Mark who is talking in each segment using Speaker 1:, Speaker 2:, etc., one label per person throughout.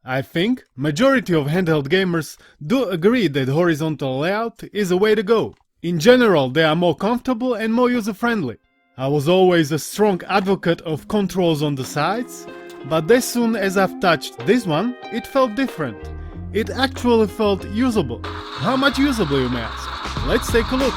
Speaker 1: I think majority of handheld gamers do agree that horizontal layout is a way to go. In general, they are more comfortable and more user-friendly. I was always a strong advocate of controls on the sides, but as soon as I've touched this one, it felt different. It actually felt usable. How much usable, you may ask? Let's take a look.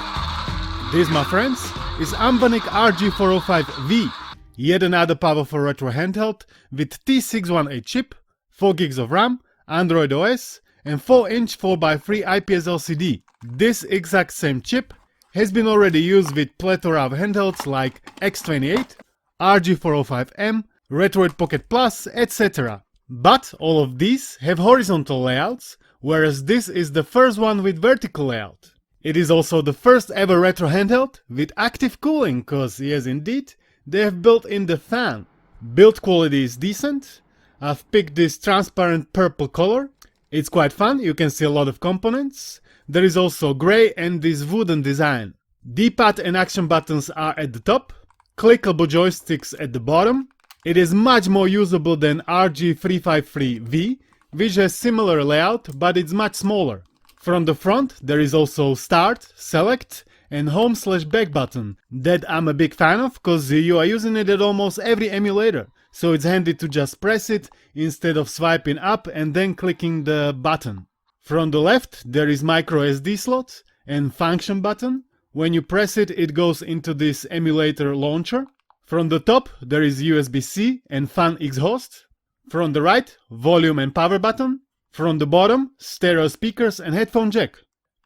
Speaker 1: This, my friends, is Anbernic RG405V, yet another powerful retro handheld with T618 chip, 4GB of RAM, Android OS, and 4-inch 4x3 IPS LCD. This exact same chip has been already used with plethora of handhelds like X28, RG405M, Retroid Pocket Plus, etc. But all of these have horizontal layouts, whereas this is the first one with vertical layout. It is also the first ever retro handheld with active cooling, cause yes indeed, they have built in the fan. Build quality is decent. I've picked this transparent purple color. It's quite fun, you can see a lot of components. There is also grey and this wooden design. D-pad and action buttons are at the top, clickable joysticks at the bottom. It is much more usable than RG353V, which has similar layout, but it's much smaller. From the front there is also Start, Select and Home/Back button, that I'm a big fan of, cause you are using it at almost every emulator, so it's handy to just press it instead of swiping up and then clicking the button. From the left there is micro SD slot and function button. When you press it, it goes into this emulator launcher. From the top there is USB-C and fan exhaust. From the right, volume and power button. From the bottom, stereo speakers and headphone jack.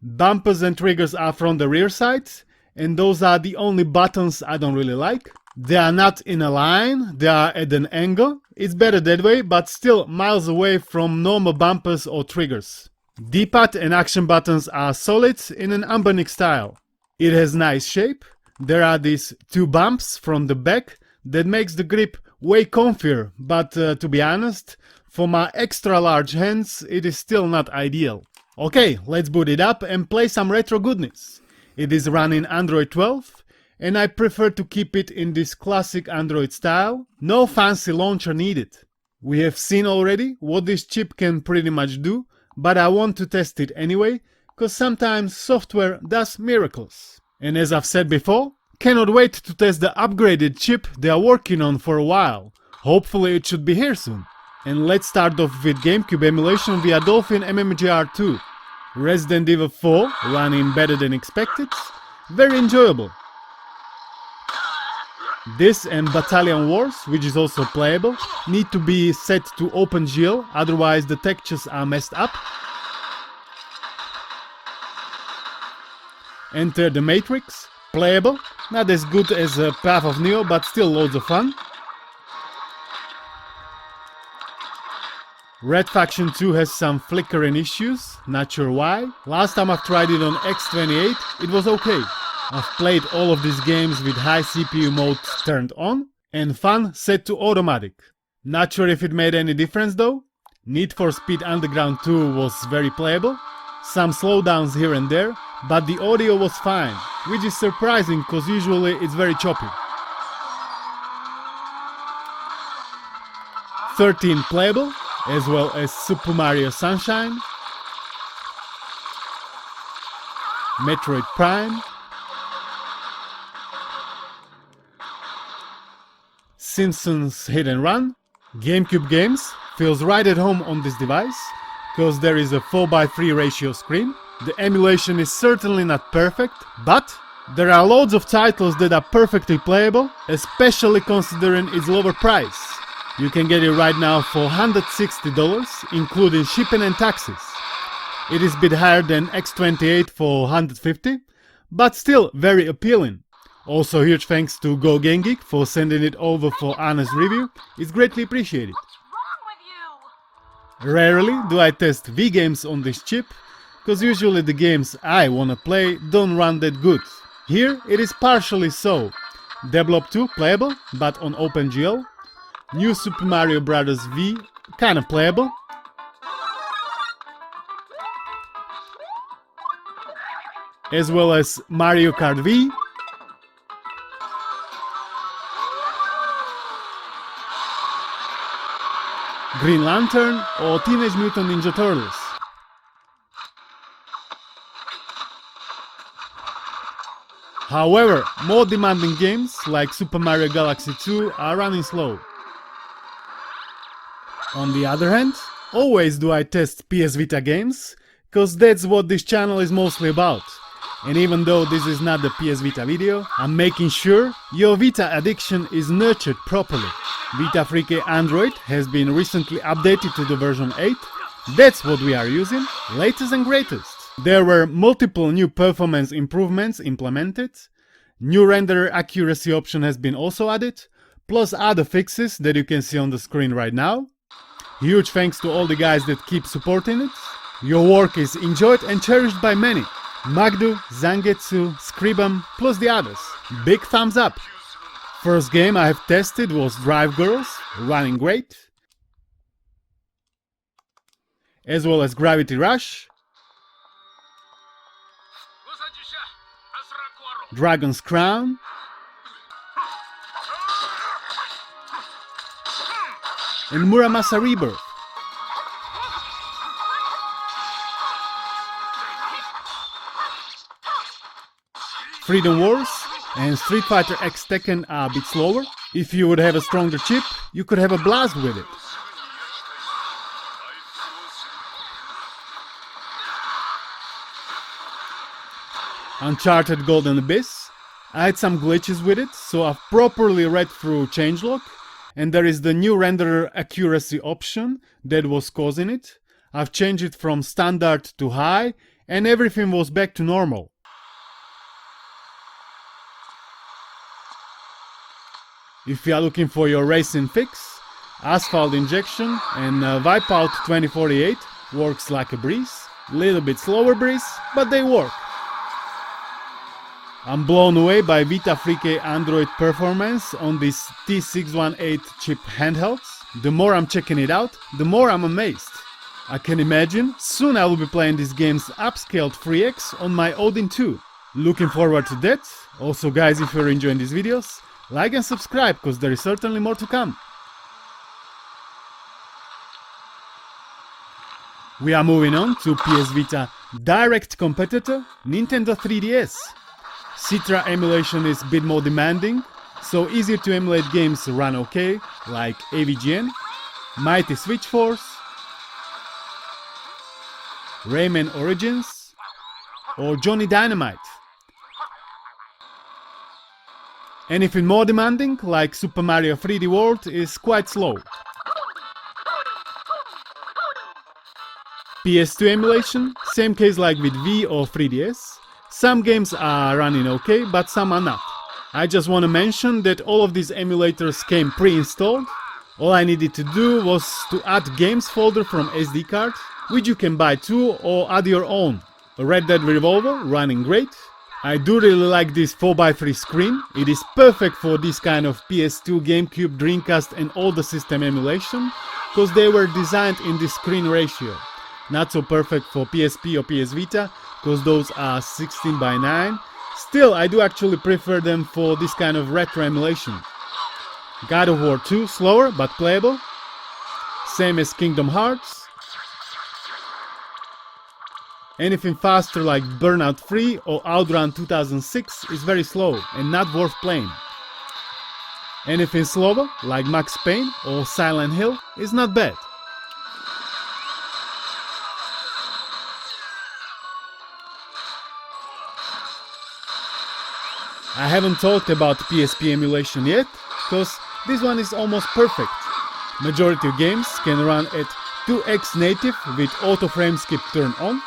Speaker 1: Bumpers and triggers are from the rear sides, and those are the only buttons I don't really like. They are not in a line, they are at an angle. It's better that way, but still miles away from normal bumpers or triggers. D-pad and action buttons are solid in an Anbernic style. It has nice shape. There are these two bumps from the back that makes the grip way comfier, but to be honest, for my extra large hands it is still not ideal. Okay, let's boot it up and play some retro goodness. It is running Android 12 and I prefer to keep it in this classic Android style, no fancy launcher needed. We have seen already what this chip can pretty much do, but I want to test it anyway, cause sometimes software does miracles. And as I've said before, cannot wait to test the upgraded chip they are working on for a while. Hopefully it should be here soon. And let's start off with GameCube emulation via Dolphin MMGR2. Resident Evil 4 running better than expected, very enjoyable. This and Battalion Wars, which is also playable, need to be set to OpenGL, otherwise the textures are messed up. Enter the Matrix, playable, not as good as Path of Neo, but still loads of fun. Red Faction 2 has some flickering issues, not sure why. Last time I've tried it on X28, it was okay. I've played all of these games with high CPU mode turned on and fun set to automatic. Not sure if it made any difference though. Need for Speed Underground 2 was very playable. Some slowdowns here and there, but the audio was fine, which is surprising cause usually it's very choppy. 13 playable, as well as Super Mario Sunshine, Metroid Prime, Simpsons Hit and Run. GameCube games feels right at home on this device, cause there is a 4:3 ratio screen. The emulation is certainly not perfect, but there are loads of titles that are perfectly playable, especially considering its lower price. You can get it right now for $160, including shipping and taxes. It is a bit higher than X28 for $150, but still very appealing. Also huge thanks to Geek for sending it over for honest review, it's greatly appreciated. Rarely do I test V games on this chip, cause usually the games I wanna play don't run that good. Here it is partially so. Develop 2 playable, but on OpenGL. New Super Mario Bros. V kinda playable. As well as Mario Kart V. Green Lantern or Teenage Mutant Ninja Turtles. However, more demanding games like Super Mario Galaxy 2 are running slow. On the other hand, always do I test PS Vita games, cause that's what this channel is mostly about. And even though this is not the PS Vita video, I'm making sure your Vita addiction is nurtured properly. Vita 3K Android has been recently updated to the version 8. That's what we are using, latest and greatest. There were multiple new performance improvements implemented. New renderer accuracy option has been also added, plus other fixes that you can see on the screen right now. Huge thanks to all the guys that keep supporting it. Your work is enjoyed and cherished by many. Magdu, Zangetsu, Scribam, plus the others. Big thumbs up! First game I have tested was Drive Girls, running great. As well as Gravity Rush, Dragon's Crown, and Muramasa Rebirth. Freedom Wars and Street Fighter X Tekken are a bit slower. If you would have a stronger chip, you could have a blast with it. Uncharted Golden Abyss. I had some glitches with it, so I've properly read through changelog, and there is the new renderer accuracy option that was causing it. I've changed it from standard to high, and everything was back to normal. If you are looking for your racing fix, Asphalt Injection and Wipeout 2048 works like a breeze. Little bit slower breeze, but they work. I'm blown away by Vita 3K Android performance on this T618 chip handhelds. The more I'm checking it out, the more I'm amazed. I can imagine soon I will be playing these games upscaled 3x on my Odin 2. Looking forward to that. Also guys, if you're enjoying these videos, like and subscribe, cause there is certainly more to come. We are moving on to PS Vita direct competitor, Nintendo 3DS. Citra emulation is a bit more demanding, so easier to emulate games run okay, like AVGN, Mighty Switch Force, Rayman Origins, or Johnny Dynamite. Anything more demanding, like Super Mario 3D World, is quite slow. PS2 emulation, same case like with Wii or 3DS. Some games are running okay, but some are not. I just want to mention that all of these emulators came pre-installed. All I needed to do was to add games folder from SD card, which you can buy too or add your own. Red Dead Revolver running great. I do really like this 4x3 screen. It is perfect for this kind of PS2, GameCube, Dreamcast and all the system emulation, because they were designed in this screen ratio. Not so perfect for PSP or PS Vita, because those are 16:9. Still, I do actually prefer them for this kind of retro emulation. God of War 2, slower but playable. Same as Kingdom Hearts. Anything faster like Burnout 3 or Outrun 2006 is very slow and not worth playing. Anything slower like Max Payne or Silent Hill is not bad. I haven't talked about PSP emulation yet, because this one is almost perfect. Majority of games can run at 2x native with auto frame skip turned on.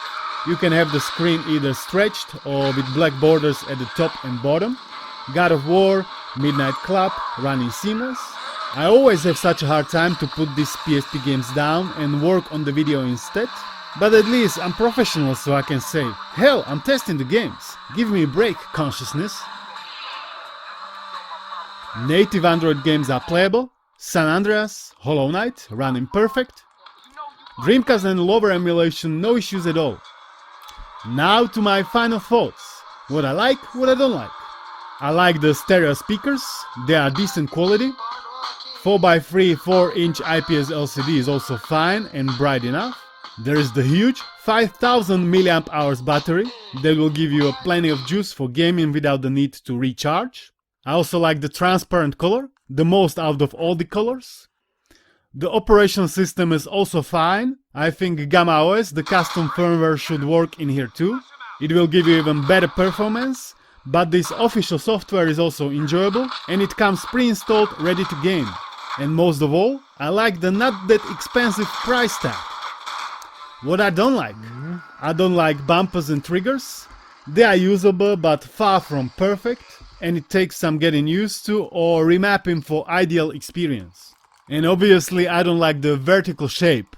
Speaker 1: You can have the screen either stretched or with black borders at the top and bottom. God of War, Midnight Club running seamless. I always have such a hard time to put these PSP games down and work on the video instead. But at least I'm professional, so I can say, hell, I'm testing the games. Give me a break, consciousness. Native Android games are playable. San Andreas, Hollow Knight running perfect. Dreamcast and lower emulation, no issues at all. Now to my final thoughts. What I like, what I don't like. I like the stereo speakers, they are decent quality. 4x3 4-inch IPS LCD is also fine and bright enough. There is the huge 5000 mAh battery that will give you plenty of juice for gaming without the need to recharge. I also like the transparent color, the most out of all the colors. The operation system is also fine. I think Gamma OS, the custom firmware, should work in here too. It will give you even better performance, but this official software is also enjoyable and it comes pre-installed ready to game. And most of all, I like the not that expensive price tag. What I don't like bumpers and triggers. They are usable but far from perfect, and it takes some getting used to or remapping for ideal experience. And obviously I don't like the vertical shape.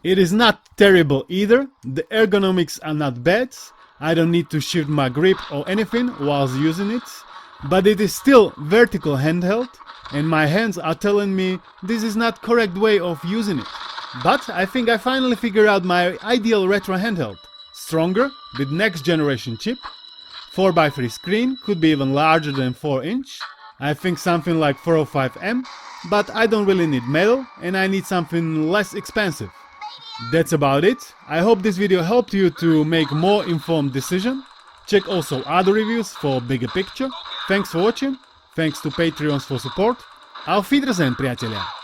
Speaker 1: It is not terrible either, the ergonomics are not bad, I don't need to shift my grip or anything whilst using it, but it is still vertical handheld, and my hands are telling me this is not correct way of using it. But I think I finally figured out my ideal retro handheld. Stronger, with next generation chip, 4x3 screen, could be even larger than 4-inch. I think something like 405M, but I don't really need metal and I need something less expensive. That's about it. I hope this video helped you to make more informed decision. Check also other reviews for bigger picture. Thanks for watching, thanks to Patreons for support. Auf Wiedersehen, priatelia!